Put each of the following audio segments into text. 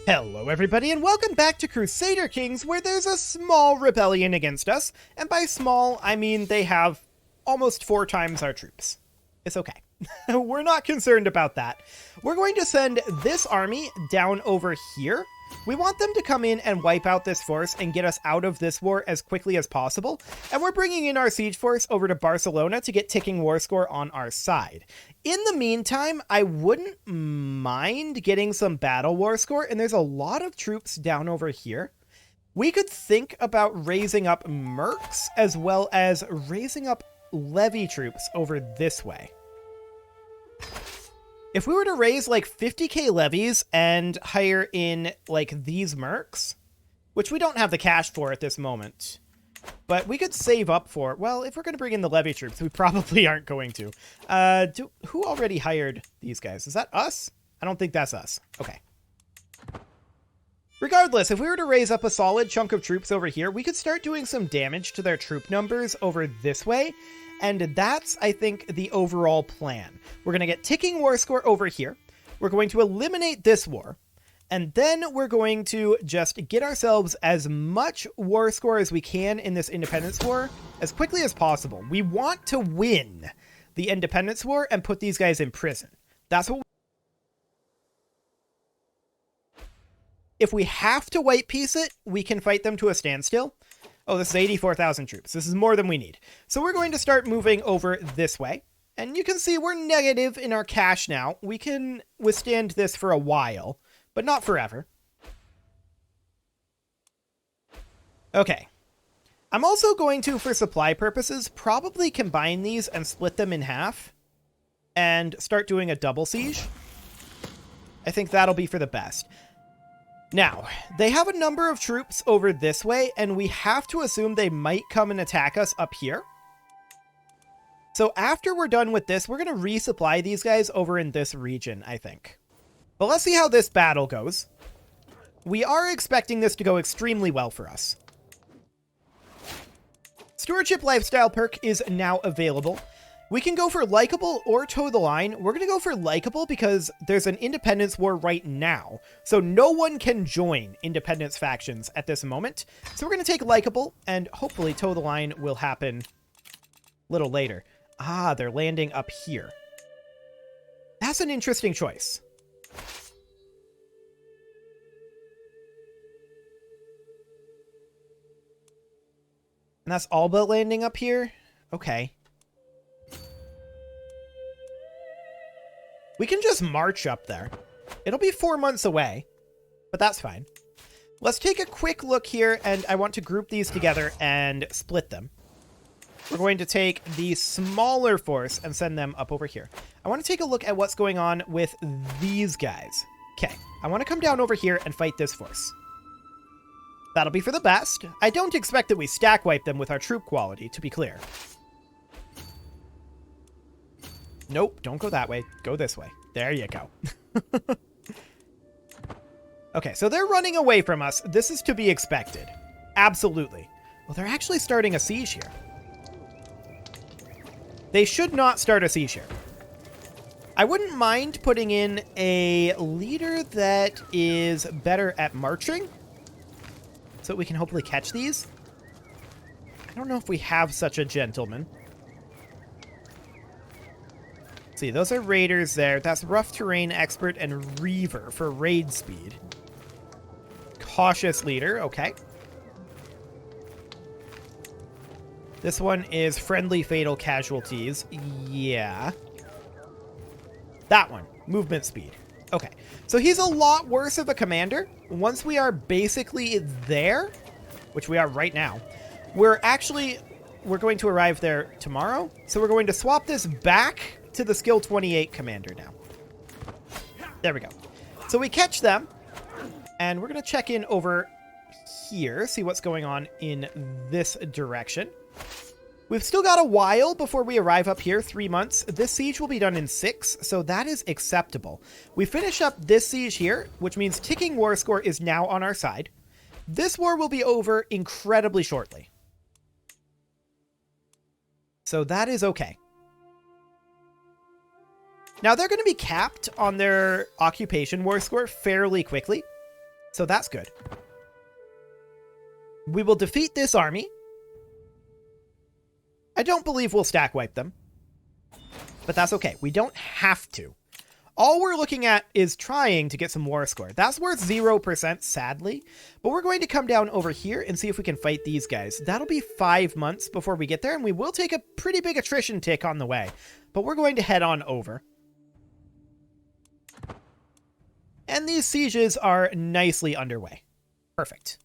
Hello everybody and welcome back to Crusader Kings, where there's a small rebellion against us, and by small I mean they have almost 4 times our troops. It's okay. We're not concerned about that. We're going to send this army down over here. We want them to come in and wipe out this force and get us out of this war as quickly as possible, and we're bringing in our siege force over to Barcelona to get ticking war score on our side. In the meantime, I wouldn't mind getting some battle war score, and there's a lot of troops down over here. We could think about raising up mercs as well as raising up levy troops over this way. If we were to raise like 50k levies and hire in like these mercs, which we don't have the cash for at this moment, but we could save up for, well, if we're going to bring in the levy troops, we probably aren't going to. Who already hired these guys? Is that us? I don't think that's us. Okay. Regardless, if we were to raise up a solid chunk of troops over here, we could start doing some damage to their troop numbers over this way. And that's, I think, the overall plan. We're going to get ticking war score over here. We're going to eliminate this war. And then we're going to just get ourselves as much war score as we can in this independence war as quickly as possible. We want to win the independence war and put these guys in prison. That's what if we have to white piece it, we can fight them to a standstill. Oh, this is 84,000 troops. This is more than we need. So we're going to start moving over this way. And you can see we're negative in our cash now. We can withstand this for a while, but not forever. Okay. I'm also going to, for supply purposes, probably combine these and split them in half and start doing a double siege. I think that'll be for the best. Now, they have a number of troops over this way, and we have to assume they might come and attack us up here. So after we're done with this, we're going to resupply these guys over in this region, I think. But let's see how this battle goes. We are expecting this to go extremely well for us. Stewardship Lifestyle perk is now available. We can go for likable or toe the line. We're going to go for likable because there's an independence war right now. So no one can join independence factions at this moment. So we're going to take likable and hopefully toe the line will happen a little later. Ah, they're landing up here. That's an interesting choice. And that's all but landing up here? Okay. We can just march up there. It'll be 4 months away, but that's fine. Let's take a quick look here, and I want to group these together and split them. We're going to take the smaller force and send them up over here. I want to take a look at what's going on with these guys. Okay, I want to come down over here and fight this force. That'll be for the best. I don't expect that we stack wipe them with our troop quality, to be clear. Nope, don't go that way. Go this way. There you go. Okay, so they're running away from us. This is to be expected. Absolutely. Well, they're actually starting a siege here. They should not start a siege here. I wouldn't mind putting in a leader that is better at marching, so we can hopefully catch these. I don't know if we have such a gentleman. See, those are raiders there. That's rough terrain expert and reaver for raid speed. Cautious leader, okay. This one is friendly fatal casualties. Yeah. That one, movement speed. Okay, so he's a lot worse of a commander. Once we are basically there, which we are right now, we're going to arrive there tomorrow. So we're going to swap this back to the skill 28 commander now. There we go. So we catch them, and we're going to check in over here, see what's going on in this direction. We've still got a while before we arrive up here, 3 months. This siege will be done in 6, so that is acceptable. We finish up this siege here, which means ticking war score is now on our side. This war will be over incredibly shortly. So that is okay. Now, they're going to be capped on their occupation war score fairly quickly. So that's good. We will defeat this army. I don't believe we'll stack wipe them. But that's okay. We don't have to. All we're looking at is trying to get some war score. That's worth 0%, sadly. But we're going to come down over here and see if we can fight these guys. That'll be 5 months before we get there, and we will take a pretty big attrition tick on the way. But we're going to head on over. And these sieges are nicely underway. Perfect.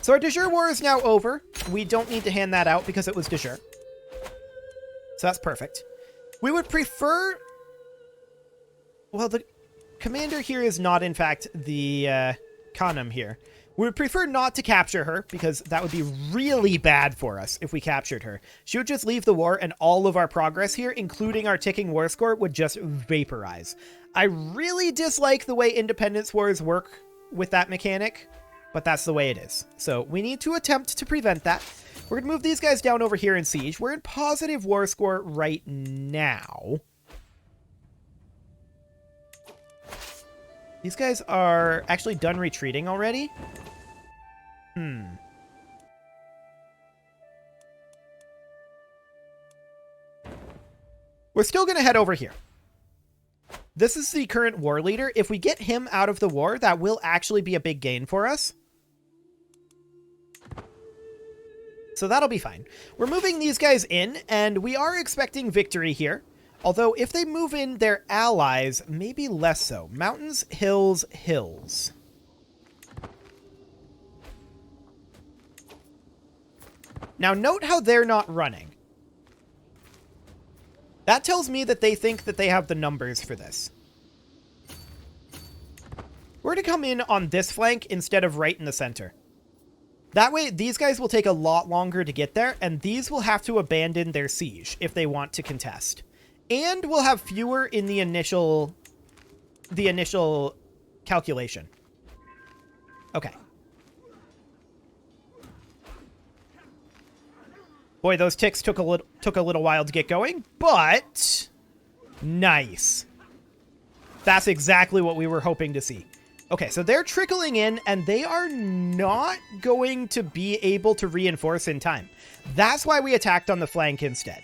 So our de jure war is now over. We don't need to hand that out because it was de jure. So that's perfect. We would prefer... Well, the commander here is not, in fact, the Khanum here. We would prefer not to capture her because that would be really bad for us if we captured her. She would just leave the war and all of our progress here, including our ticking war score, would just vaporize. I really dislike the way Independence Wars work with that mechanic, but that's the way it is. So we need to attempt to prevent that. We're going to move these guys down over here in siege. We're in positive war score right now. These guys are actually done retreating already. We're still going to head over here. This is the current war leader. If we get him out of the war, that will actually be a big gain for us. So that'll be fine. We're moving these guys in, and we are expecting victory here. Although, if they move in their allies, maybe less so. Mountains, hills, hills. Now, note how they're not running. That tells me that they think that they have the numbers for this. We're going to come in on this flank instead of right in the center. That way, these guys will take a lot longer to get there, and these will have to abandon their siege if they want to contest. And we'll have fewer in the initial calculation. Okay. Boy, those ticks took a little while to get going, but nice. That's exactly what we were hoping to see. Okay, so they're trickling in, and they are not going to be able to reinforce in time. That's why we attacked on the flank instead.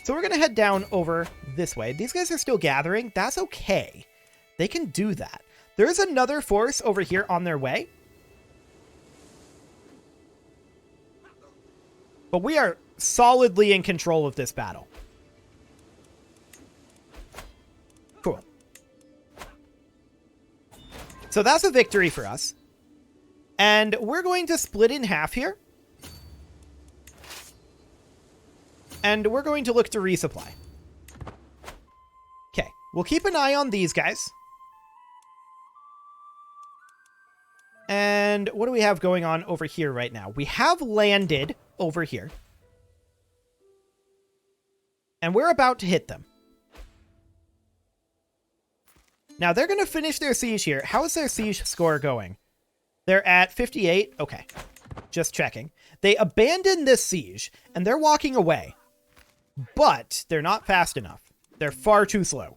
So we're going to head down over this way. These guys are still gathering. That's okay. They can do that. There's another force over here on their way. But we are solidly in control of this battle. Cool. So that's a victory for us. And we're going to split in half here. And we're going to look to resupply. Okay, we'll keep an eye on these guys. And what do we have going on over here right now? We have landed over here. And we're about to hit them. Now, they're going to finish their siege here. How is their siege score going? They're at 58. Okay. Just checking. They abandoned this siege, and they're walking away. But they're not fast enough. They're far too slow.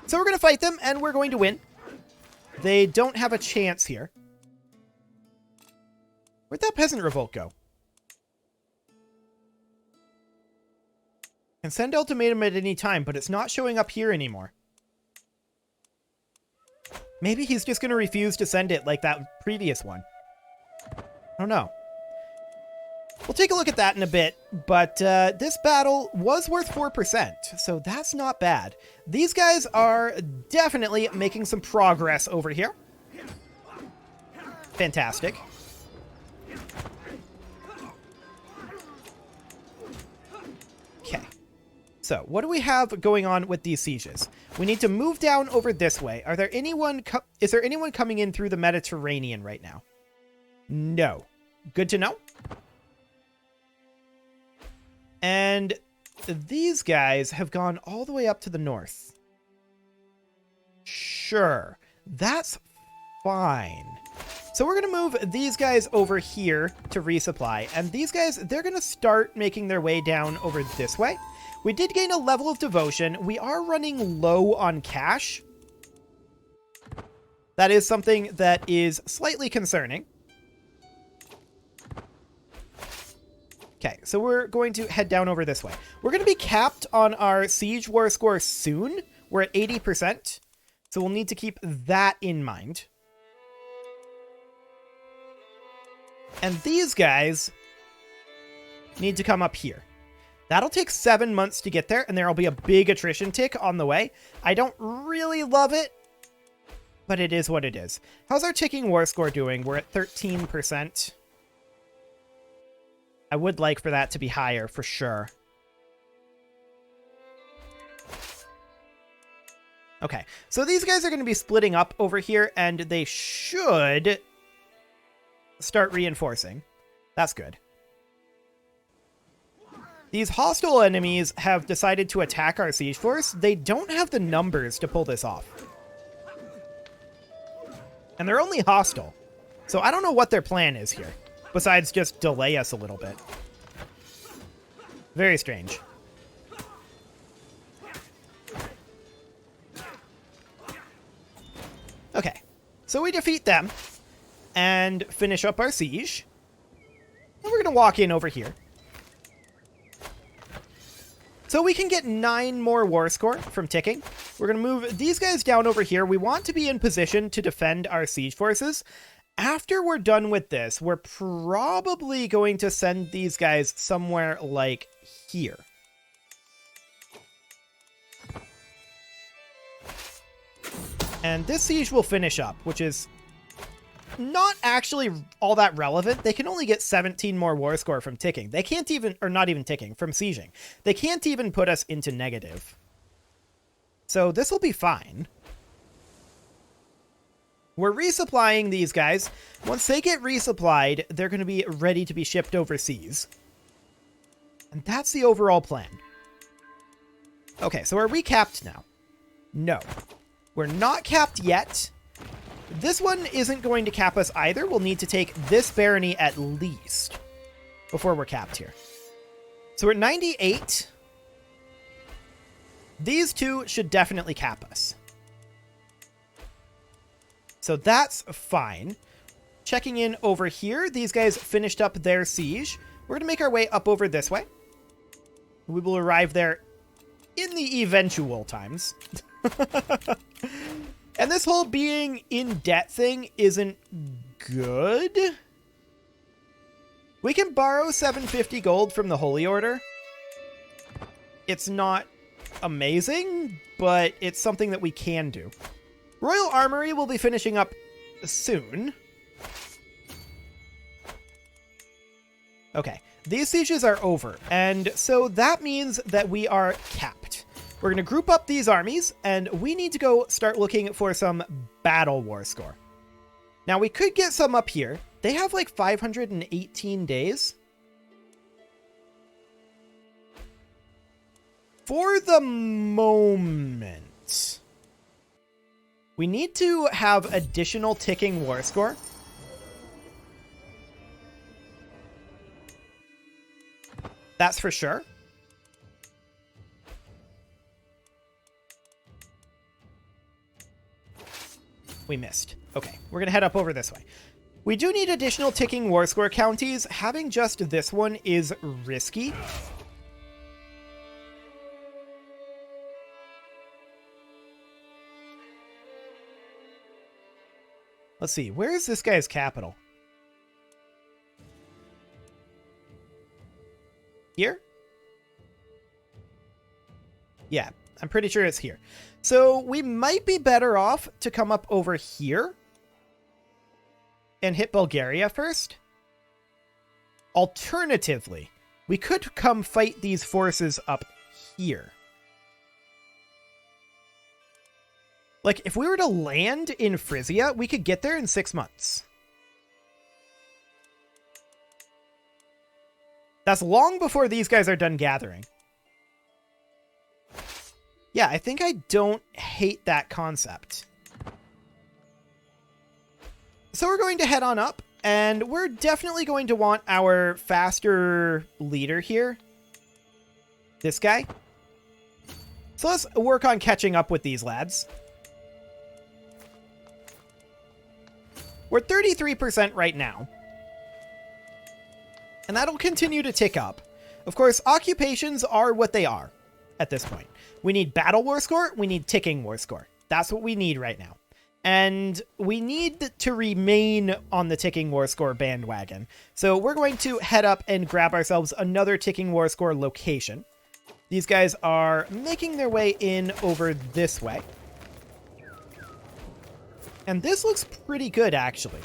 So we're going to fight them, and we're going to win. They don't have a chance here. Where'd that peasant revolt go? Can send ultimatum at any time, but it's not showing up here anymore. Maybe he's just going to refuse to send it like that previous one. I don't know. We'll take a look at that in a bit, but this battle was worth 4%, so that's not bad. These guys are definitely making some progress over here. Fantastic. Okay. So, what do we have going on with these sieges? We need to move down over this way. Are there anyone is there anyone coming in through the Mediterranean right now? No. Good to know. And these guys have gone all the way up to the north. Sure. That's fine. So we're going to move these guys over here to resupply. And these guys, they're going to start making their way down over this way. We did gain a level of devotion. We are running low on cash. That is something that is slightly concerning. Okay, so we're going to head down over this way. We're going to be capped on our Siege War score soon. We're at 80%, so we'll need to keep that in mind. And these guys need to come up here. That'll take 7 months to get there, and there'll be a big attrition tick on the way. I don't really love it, but it is what it is. How's our ticking war score doing? We're at 13%. I would like for that to be higher, for sure. Okay, so these guys are going to be splitting up over here, and they should start reinforcing. That's good. These hostile enemies have decided to attack our siege force. They don't have the numbers to pull this off. And they're only hostile. So I don't know what their plan is here, besides just delay us a little bit. Very strange. Okay, so we defeat them and finish up our siege. And we're going to walk in over here. So we can get 9 more war score from ticking. We're going to move these guys down over here. We want to be in position to defend our siege forces. After we're done with this, we're probably going to send these guys somewhere like here. And this siege will finish up, which is not actually all that relevant. They can only get 17 more war score from ticking. They can't even, or not even ticking, from sieging. They can't even put us into negative. So this will be fine. We're resupplying these guys. Once they get resupplied, they're going to be ready to be shipped overseas. And that's the overall plan. Okay, so are we capped now? No. We're not capped yet. This one isn't going to cap us either. We'll need to take this barony at least before we're capped here. So we're at 98. These two should definitely cap us. So that's fine. Checking in over here. These guys finished up their siege. We're going to make our way up over this way. We will arrive there in the eventual times. And this whole being in debt thing isn't good. We can borrow 750 gold from the Holy Order. It's not amazing, but it's something that we can do. Royal Armory will be finishing up soon. Okay, these sieges are over, and so that means that we are capped. We're going to group up these armies, and we need to go start looking for some battle war score. Now, we could get some up here. They have like 518 days. For the moment, we need to have additional ticking war score. That's for sure. We missed. Okay, we're going to head up over this way. We do need additional ticking war score counties. Having just this one is risky. Let's see, where is this guy's capital? Here? Yeah, I'm pretty sure it's here. So we might be better off to come up over here and hit Bulgaria first. Alternatively, we could come fight these forces up here. Like, if we were to land in Frisia, we could get there in 6 months. That's long before these guys are done gathering. Yeah, I think I don't hate that concept. So we're going to head on up, and we're definitely going to want our faster leader here. This guy. So let's work on catching up with these lads. We're 33% right now. And that'll continue to tick up. Of course, occupations are what they are at this point. We need battle war score. We need ticking war score. That's what we need right now. And we need to remain on the ticking war score bandwagon. So we're going to head up and grab ourselves another ticking war score location. These guys are making their way in over this way. And this looks pretty good, actually.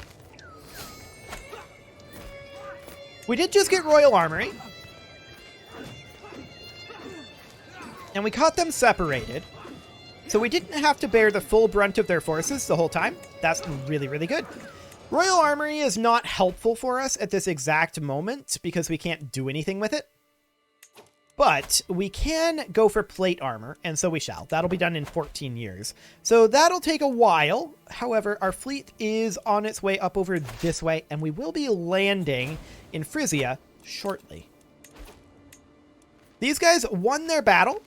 We did just get Royal Armory. And we caught them separated. So we didn't have to bear the full brunt of their forces the whole time. That's really, really good. Royal Armory is not helpful for us at this exact moment because we can't do anything with it. But we can go for plate armor, and so we shall. That'll be done in 14 years. So that'll take a while. However, our fleet is on its way up over this way, and we will be landing in Frisia shortly. These guys won their battle,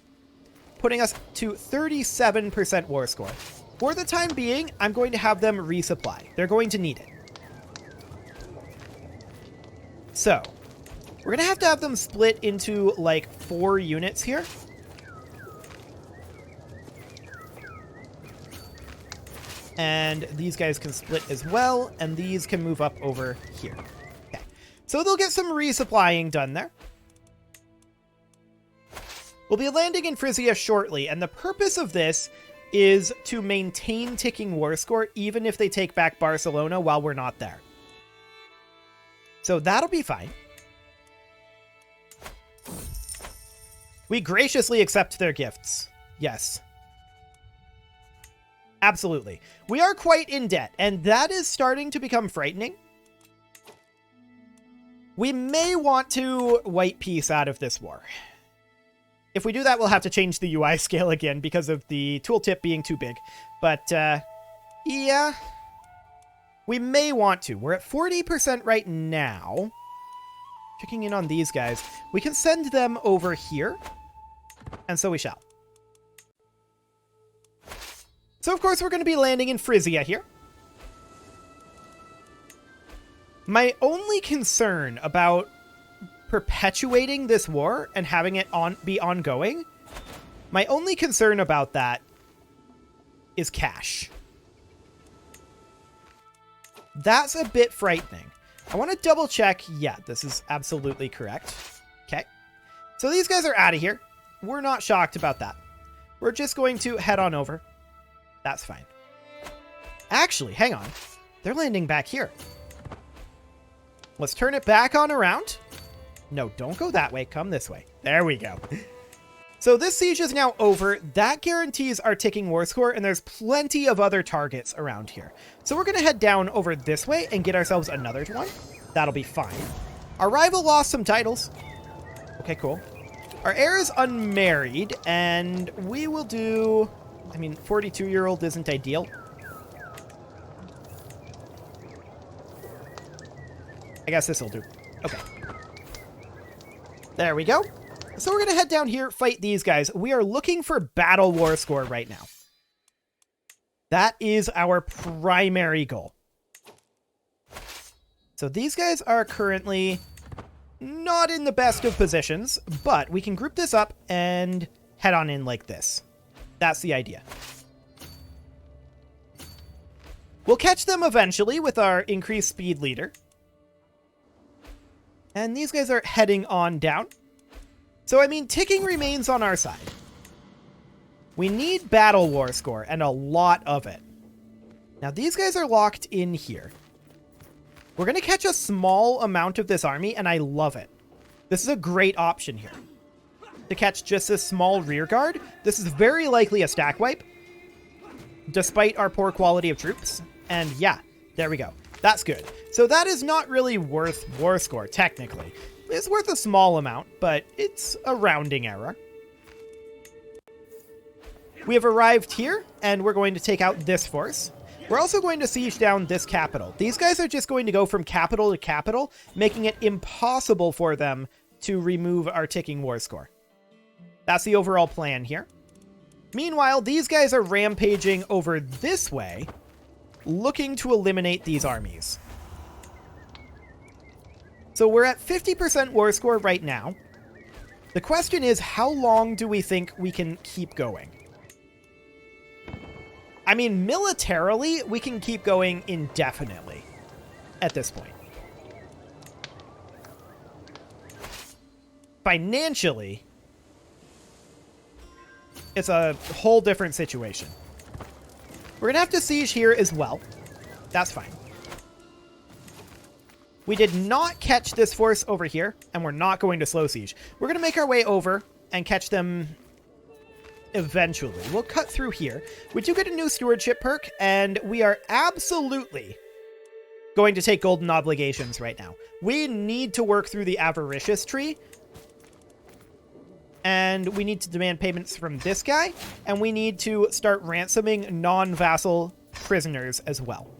putting us to 37% war score. For the time being, I'm going to have them resupply. They're going to need it. So we're going to have them split into like 4 units here. And these guys can split as well, and these can move up over here. Okay. So they'll get some resupplying done there. We'll be landing in Frisia shortly, and the purpose of this is to maintain ticking war score even if they take back Barcelona while we're not there. So that'll be fine. We graciously accept their gifts. Yes. Absolutely. We are quite in debt, and that is starting to become frightening. We may want to white peace out of this war. If we do that, we'll have to change the UI scale again because of the tooltip being too big. But, yeah. We may want to. We're at 40% right now. Checking in on these guys. We can send them over here. And so we shall. So, of course, we're going to be landing in Frisia here. My only concern about perpetuating this war and having it be ongoing, my only concern about that is cash. That's a bit frightening. I want to double check. Yeah, this is absolutely correct. Okay. So these guys are out of here. We're not shocked about that. We're just going to head on over. That's fine. Actually, hang on. They're landing back here. Let's turn it back on around. No, don't go that way. Come this way. There we go. So this siege is now over. That guarantees our ticking war score, and there's plenty of other targets around here. So we're going to head down over this way and get ourselves another one. That'll be fine. Our rival lost some titles. Okay, cool. Our heir is unmarried, and we will do... I mean, 42-year-old isn't ideal. I guess this will do. Okay. There we go. So we're going to head down here, fight these guys. We are looking for battle war score right now. That is our primary goal. So these guys are currently not in the best of positions, but we can group this up and head on in like this. That's the idea. We'll catch them eventually with our increased speed leader. And these guys are heading on down. So, I mean, ticking remains on our side. We need battle war score, and a lot of it. Now, these guys are locked in here. We're going to catch a small amount of this army, and I love it. This is a great option here. To catch just this small rear guard. This is very likely a stack wipe, despite our poor quality of troops. And yeah, there we go. That's good. So that is not really worth war score, technically. It's worth a small amount, but it's a rounding error. We have arrived here, and we're going to take out this force. We're also going to siege down this capital. These guys are just going to go from capital to capital, making it impossible for them to remove our ticking war score. That's the overall plan here. Meanwhile, these guys are rampaging over this way, looking to eliminate these armies. So we're at 50% war score right now. The question is, how long do we think we can keep going? I mean, militarily, we can keep going indefinitely at this point. Financially, it's a whole different situation. We're going to have to siege here as well. That's fine. We did not catch this force over here, and we're not going to slow siege. We're going to make our way over and catch them eventually. We'll cut through here. We do get a new stewardship perk, and we are absolutely going to take golden obligations right now. We need to work through the avaricious tree, and we need to demand payments from this guy, and we need to start ransoming non-vassal prisoners as well.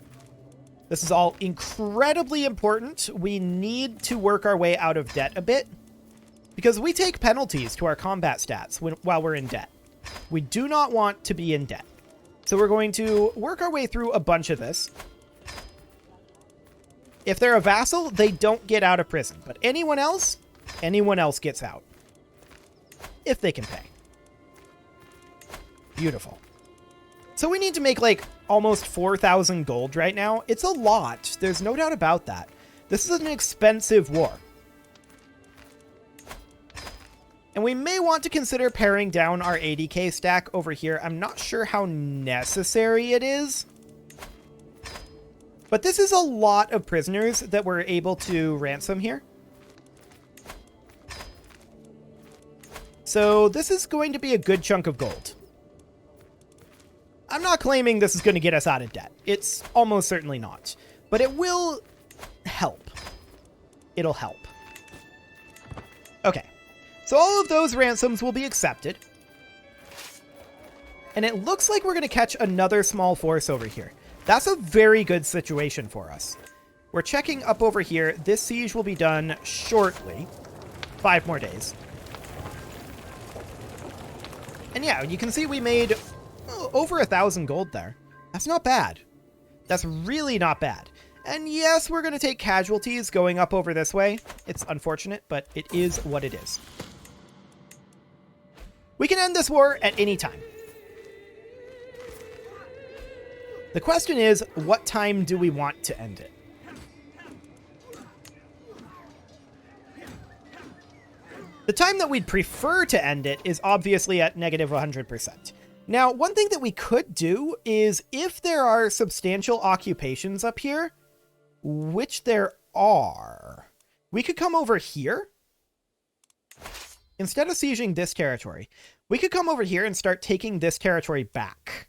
This is all incredibly important. We need to work our way out of debt a bit, because we take penalties to our combat stats while we're in debt. We do not want to be in debt. So we're going to work our way through a bunch of this. If they're a vassal, they don't get out of prison, but anyone else gets out. If they can pay. Beautiful. So we need to make like almost 4,000 gold right now. It's a lot. There's no doubt about that. This is an expensive war. And we may want to consider paring down our 80k stack over here. I'm not sure how necessary it is. But this is a lot of prisoners that we're able to ransom here. So this is going to be a good chunk of gold. I'm not claiming this is going to get us out of debt. It's almost certainly not. But it will help. It'll help. Okay. So all of those ransoms will be accepted. And it looks like we're going to catch another small force over here. That's a very good situation for us. We're checking up over here. This siege will be done shortly. 5 more days. And yeah, you can see we made over 1,000 gold there. That's not bad. That's really not bad. And yes, we're going to take casualties going up over this way. It's unfortunate, but it is what it is. We can end this war at any time. The question is, what time do we want to end it? The time that we'd prefer to end it is obviously at negative 100%. Now, one thing that we could do is if there are substantial occupations up here, which there are, we could come over here. Instead of sieging this territory, we could come over here and start taking this territory back.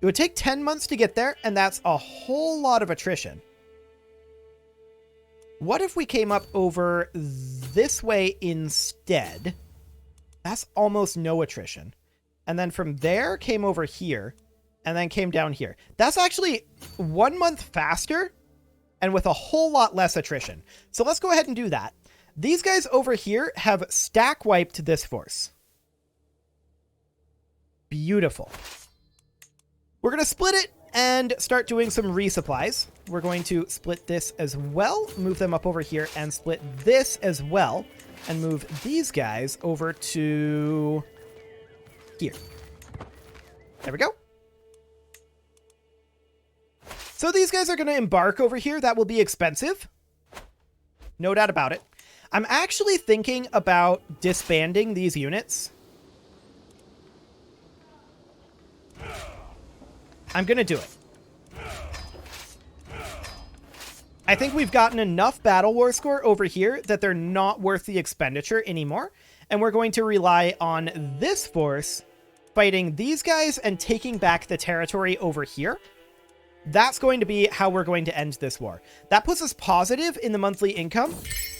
It would take 10 months to get there, and that's a whole lot of attrition. What if we came up over this way instead? That's almost no attrition. And then from there, came over here, and then came down here. That's actually 1 month faster, and with a whole lot less attrition. So let's go ahead and do that. These guys over here have stack wiped this force. Beautiful. We're going to split it and start doing some resupplies. We're going to split this as well, move them up over here, and split this as well, and move these guys over to here. There we go. So these guys are going to embark over here. That will be expensive. No doubt about it. I'm actually thinking about disbanding these units. I'm going to do it. I think we've gotten enough battle war score over here that they're not worth the expenditure anymore. And we're going to rely on this force fighting these guys and taking back the territory over here. That's going to be how we're going to end this war. That puts us positive in the monthly income.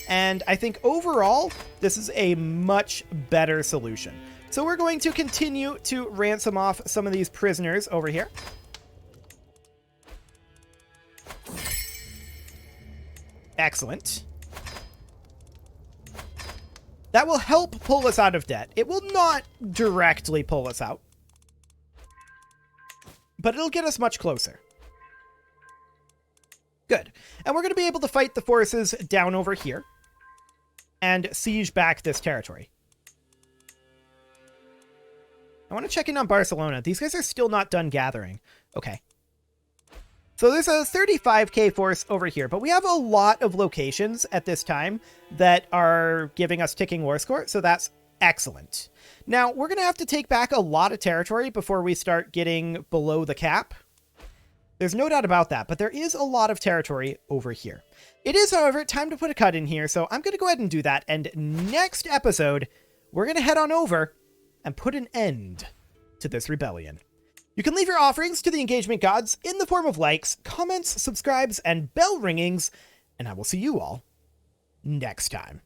And I think overall, this is a much better solution. So we're going to continue to ransom off some of these prisoners over here. Excellent. That will help pull us out of debt. It will not directly pull us out, but it'll get us much closer. Good. And we're going to be able to fight the forces down over here and siege back this territory. I want to check in on Barcelona. These guys are still not done gathering. Okay. So there's a 35k force over here, but we have a lot of locations at this time that are giving us ticking war score, so that's excellent. Now, we're going to have to take back a lot of territory before we start getting below the cap. There's no doubt about that, but there is a lot of territory over here. It is, however, time to put a cut in here, so I'm going to go ahead and do that, and next episode, we're going to head on over and put an end to this rebellion. You can leave your offerings to the engagement gods in the form of likes, comments, subscribes, and bell ringings, and I will see you all next time.